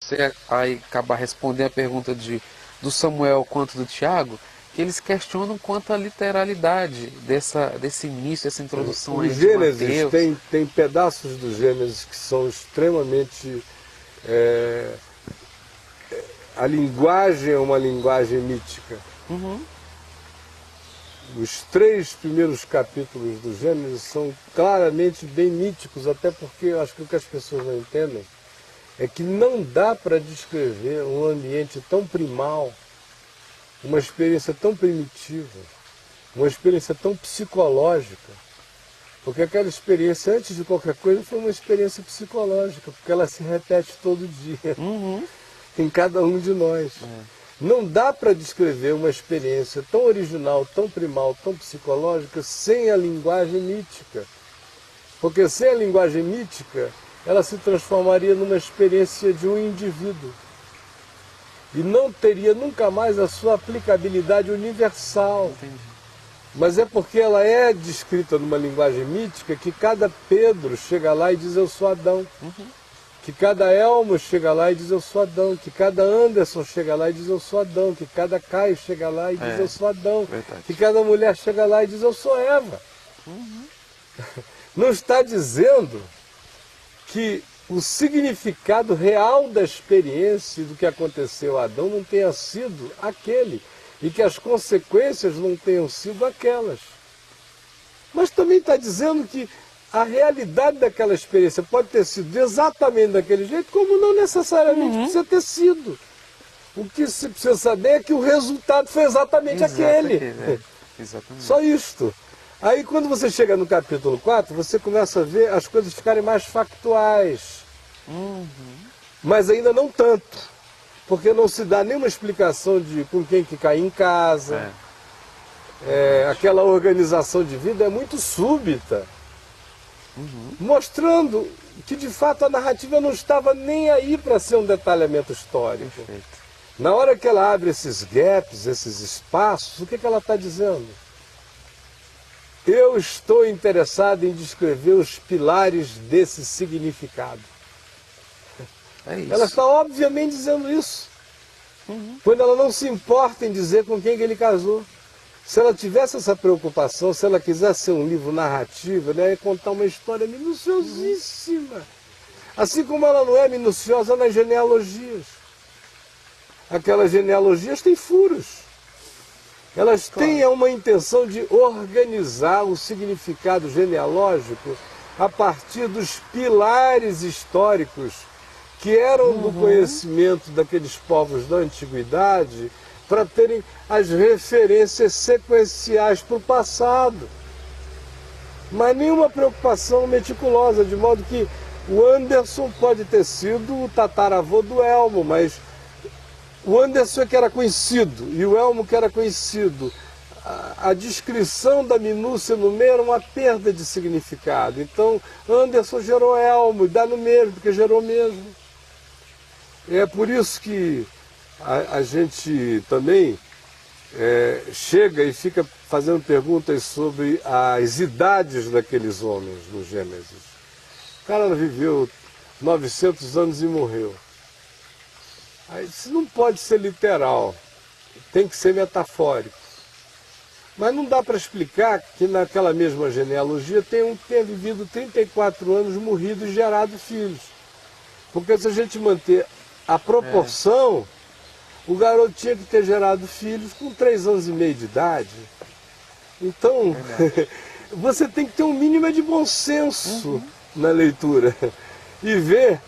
você vai acabar respondendo a pergunta do Samuel quanto do Tiago, que eles questionam quanto à literalidade desse início, dessa introdução O aí de Gênesis Mateus. tem pedaços do Gênesis que são extremamente... a linguagem é uma linguagem mítica. Uhum. Os 3 primeiros capítulos do Gênesis são claramente bem míticos, até porque eu acho que o que as pessoas não entendem é que não dá para descrever um ambiente tão primal, uma experiência tão primitiva, uma experiência tão psicológica, porque aquela experiência, antes de qualquer coisa, foi uma experiência psicológica, porque ela se repete todo dia, em cada um de nós. Não dá para descrever uma experiência tão original, tão primal, tão psicológica, sem a linguagem mítica. Porque sem a linguagem mítica, ela se transformaria numa experiência de um indivíduo. E não teria nunca mais a sua aplicabilidade universal. Entendi. Mas é porque ela é descrita numa linguagem mítica que cada Pedro chega lá e diz eu sou Adão. Que cada Elmo chega lá e diz eu sou Adão. Que cada Anderson chega lá e diz eu sou Adão. Que cada Caio chega lá e diz eu sou Adão. Verdade. Que cada mulher chega lá e diz eu sou Eva. Não está dizendo que o significado real da experiência do que aconteceu a Adão não tenha sido aquele. E que as consequências não tenham sido aquelas. Mas também está dizendo que a realidade daquela experiência pode ter sido exatamente daquele jeito, como não necessariamente precisa ter sido. O que se precisa saber é que o resultado foi exatamente aquele. Exatamente. Só isto. Aí quando você chega no capítulo 4, você começa a ver as coisas ficarem mais factuais. Mas ainda não tanto. Porque não se dá nenhuma explicação de com quem que cai em casa. Aquela organização de vida é muito súbita. Mostrando que de fato a narrativa não estava nem aí para ser um detalhamento histórico. Perfeito. Na hora que ela abre esses gaps, esses espaços, o que ela está dizendo? Eu estou interessado em descrever os pilares desse significado. É isso. Ela está obviamente dizendo isso. Quando ela não se importa em dizer com quem que ele casou. Se ela tivesse essa preocupação, se ela quisesse ser um livro narrativo, ela ia contar uma história minuciosíssima. Assim como ela não é minuciosa nas genealogias. Aquelas genealogias têm furos. Elas têm uma intenção de organizar o significado genealógico a partir dos pilares históricos que eram do conhecimento daqueles povos da antiguidade, para terem as referências sequenciais para o passado. Mas nenhuma preocupação meticulosa, de modo que o Anderson pode ter sido o tataravô do Elmo, mas o Anderson é que era conhecido e o Elmo que era conhecido. A descrição da minúcia no meio era uma perda de significado. Então, Anderson gerou Elmo, e dá no mesmo, porque gerou mesmo. É por isso que a gente também chega e fica fazendo perguntas sobre as idades daqueles homens no Gênesis. O cara viveu 900 anos e morreu. Aí, isso não pode ser literal, tem que ser metafórico. Mas não dá para explicar que naquela mesma genealogia tenha vivido 34 anos, morrido e gerado filhos. Porque se a gente manter a proporção, o garoto tinha que ter gerado filhos com 3 anos e meio de idade. Então, você tem que ter um mínimo de bom senso na leitura e ver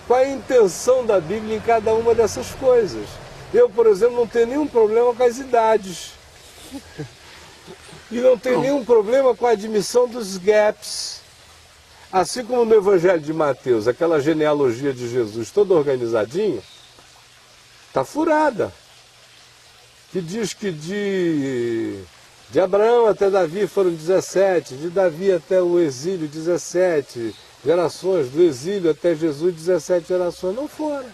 qual é a intenção da Bíblia em cada uma dessas coisas. Eu, por exemplo, não tenho nenhum problema com as idades. E não tenho nenhum problema com a admissão dos gaps. Assim como no Evangelho de Mateus, aquela genealogia de Jesus toda organizadinha, está furada. Que diz que de Abraão até Davi foram 17, de Davi até o exílio 17 gerações, do exílio até Jesus 17 gerações. Não foram.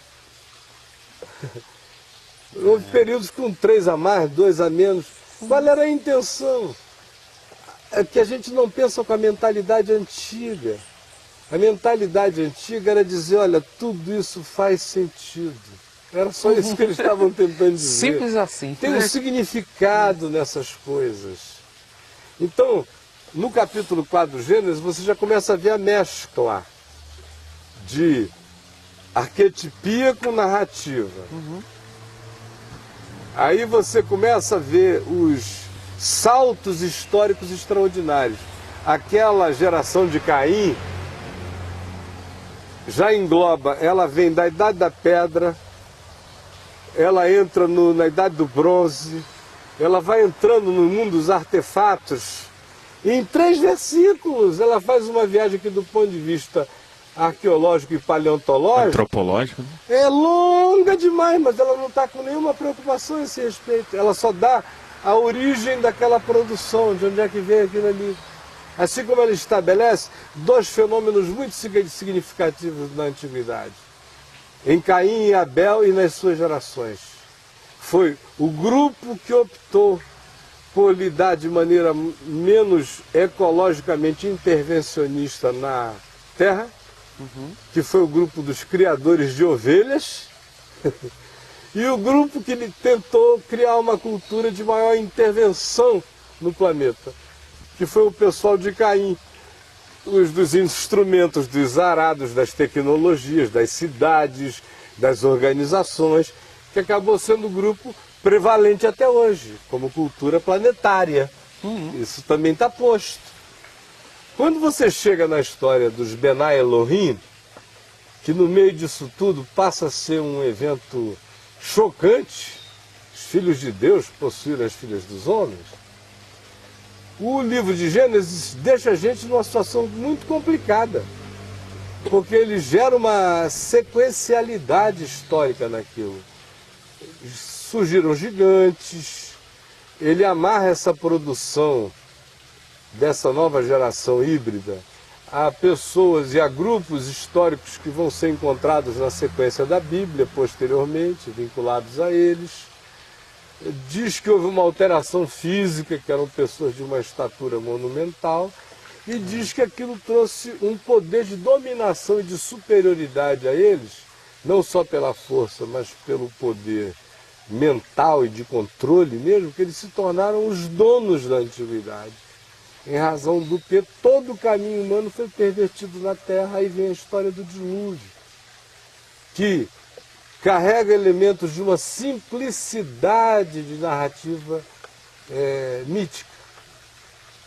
Houve períodos com 3 a mais, 2 a menos. Qual era a intenção? É que a gente não pensa com a mentalidade antiga. A mentalidade antiga era dizer, olha, tudo isso faz sentido. Era só isso que eles estavam tentando dizer. Simples assim. Tem um significado nessas coisas. Então, no capítulo 4 do Gênesis, você já começa a ver a mescla de arquetipia com narrativa. Aí você começa a ver os saltos históricos extraordinários. Aquela geração de Caim já engloba, ela vem da Idade da Pedra, ela entra na Idade do Bronze, ela vai entrando no mundo dos artefatos. E em 3 versículos ela faz uma viagem que, do ponto de vista arqueológico e paleontológico, Antropológico, né? é longa demais, mas ela não está com nenhuma preocupação a esse respeito. Ela só dá a origem daquela produção, de onde é que veio aquilo ali. Assim como ela estabelece 2 fenômenos muito significativos na antiguidade. Em Caim e Abel e nas suas gerações. Foi o grupo que optou por lidar de maneira menos ecologicamente intervencionista na terra, que foi o grupo dos criadores de ovelhas, e o grupo que tentou criar uma cultura de maior intervenção no planeta, que foi o pessoal de Caim, os dos instrumentos, dos arados, das tecnologias, das cidades, das organizações, que acabou sendo o grupo prevalente até hoje, como cultura planetária. Isso também está posto. Quando você chega na história dos Benai Elohim, que no meio disso tudo passa a ser um evento chocante, os filhos de Deus possuírem as filhas dos homens, o livro de Gênesis deixa a gente numa situação muito complicada, porque ele gera uma sequencialidade histórica naquilo. Surgiram gigantes, ele amarra essa produção dessa nova geração híbrida a pessoas e a grupos históricos que vão ser encontrados na sequência da Bíblia, posteriormente, vinculados a eles. Diz que houve uma alteração física, que eram pessoas de uma estatura monumental, e diz que aquilo trouxe um poder de dominação e de superioridade a eles, não só pela força, mas pelo poder mental e de controle mesmo, que eles se tornaram os donos da antiguidade, em razão do que todo o caminho humano foi pervertido na Terra. Aí vem a história do dilúvio, que carrega elementos de uma simplicidade de narrativa mítica,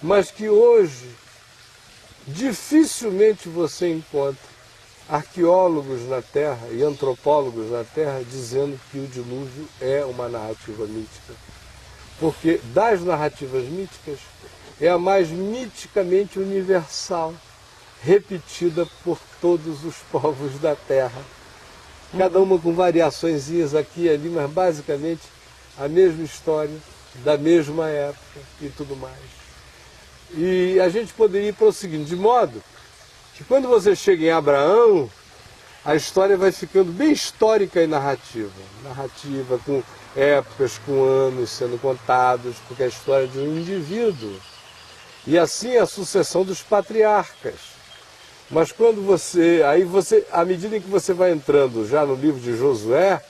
mas que hoje dificilmente você encontra arqueólogos na Terra e antropólogos na Terra dizendo que o dilúvio é uma narrativa mítica. Porque das narrativas míticas é a mais miticamente universal, repetida por todos os povos da Terra. Cada uma com variaçõezinhas aqui e ali, mas basicamente a mesma história, da mesma época e tudo mais. E a gente poderia ir prosseguindo, de modo que quando você chega em Abraão, a história vai ficando bem histórica e narrativa. Narrativa com épocas, com anos sendo contados, porque é a história de um indivíduo. E assim a sucessão dos patriarcas. Mas quando à medida em que você vai entrando já no livro de Josué,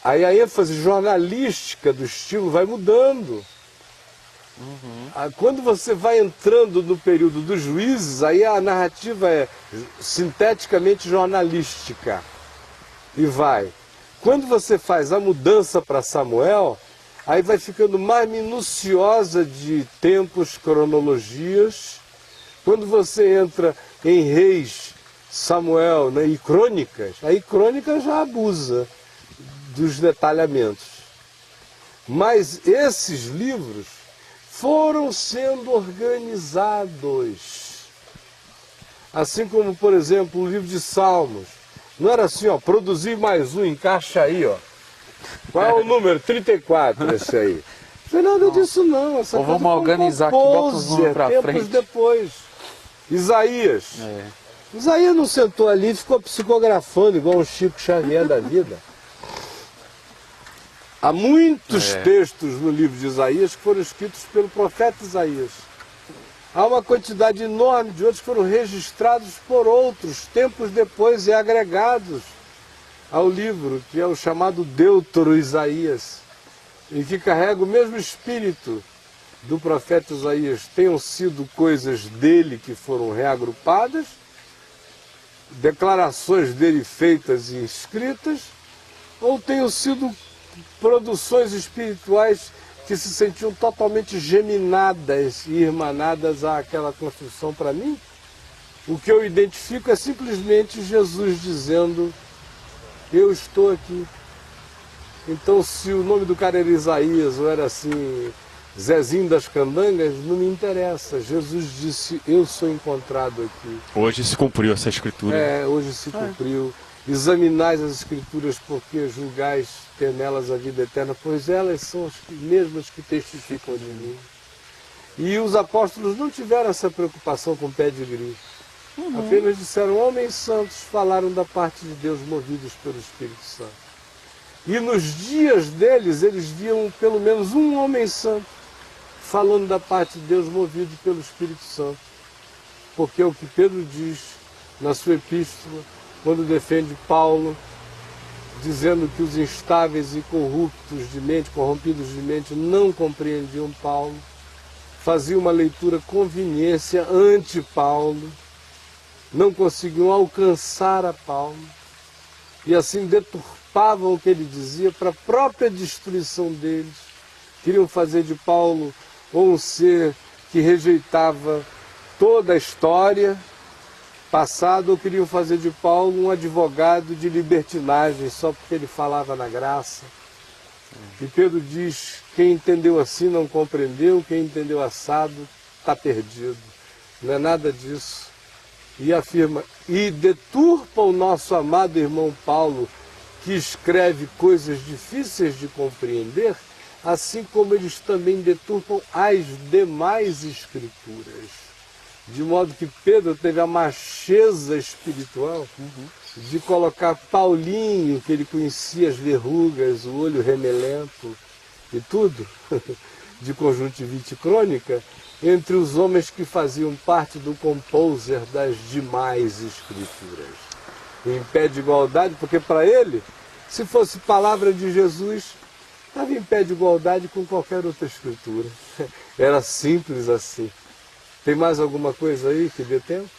aí a ênfase jornalística do estilo vai mudando. Quando você vai entrando no período dos juízes, aí a narrativa é sinteticamente jornalística. E vai. Quando você faz a mudança para Samuel, aí vai ficando mais minuciosa de tempos, cronologias. Quando você entra em Reis, Samuel, né, e Crônicas, aí Crônicas já abusa dos detalhamentos. Mas esses livros foram sendo organizados. Assim como, por exemplo, o livro de Salmos. Não era assim, ó, produzir mais um, encaixa aí, ó. Qual é o número? 34, esse aí. Não foi nada disso não. Essa Ou vamos organizar aqui, bota os números pra frente. Tempos depois. Isaías. Isaías não sentou ali e ficou psicografando igual um Chico Xavier da vida. Há muitos textos no livro de Isaías que foram escritos pelo profeta Isaías. Há uma quantidade enorme de outros que foram registrados por outros, tempos depois, e agregados ao livro, que é o chamado Deutero Isaías, e que carrega o mesmo espírito do profeta Isaías. Tenham sido coisas dele que foram reagrupadas, declarações dele feitas e escritas, ou tenham sido produções espirituais que se sentiam totalmente geminadas e irmanadas àquela construção. Para mim, o que eu identifico é simplesmente Jesus dizendo: eu estou aqui. Então, se o nome do cara era Isaías ou era assim, Zezinho das Candangas, não me interessa. Jesus disse: eu sou encontrado aqui. Hoje se cumpriu essa escritura. Hoje se cumpriu. Examinais as escrituras, porque julgais ter nelas a vida eterna, pois elas são as mesmas que testificam de mim. E os apóstolos não tiveram essa preocupação com pedigree. Apenas disseram: homens santos falaram da parte de Deus, movidos pelo Espírito Santo. E nos dias deles, eles viam pelo menos um homem santo falando da parte de Deus, movido pelo Espírito Santo. Porque é o que Pedro diz na sua epístola, quando defende Paulo, dizendo que os instáveis e corruptos de mente, corrompidos de mente, não compreendiam Paulo, faziam uma leitura conveniência anti-Paulo, não conseguiam alcançar a Paulo, e assim deturpavam o que ele dizia para a própria destruição deles. Queriam fazer de Paulo ou um ser que rejeitava toda a história passado, ou queriam fazer de Paulo um advogado de libertinagem só porque ele falava na graça. E Pedro diz: quem entendeu assim não compreendeu, quem entendeu assado está perdido. Não é nada disso. E afirma: e deturpa o nosso amado irmão Paulo, que escreve coisas difíceis de compreender, assim como eles também deturpam as demais escrituras. De modo que Pedro teve a macheza espiritual de colocar Paulinho, que ele conhecia as verrugas, o olho remelento e tudo, de conjuntivite crônica, entre os homens que faziam parte do composer das demais escrituras. Em pé de igualdade, porque para ele, se fosse palavra de Jesus, estava em pé de igualdade com qualquer outra escritura. Era simples assim. Tem mais alguma coisa aí que dê tempo?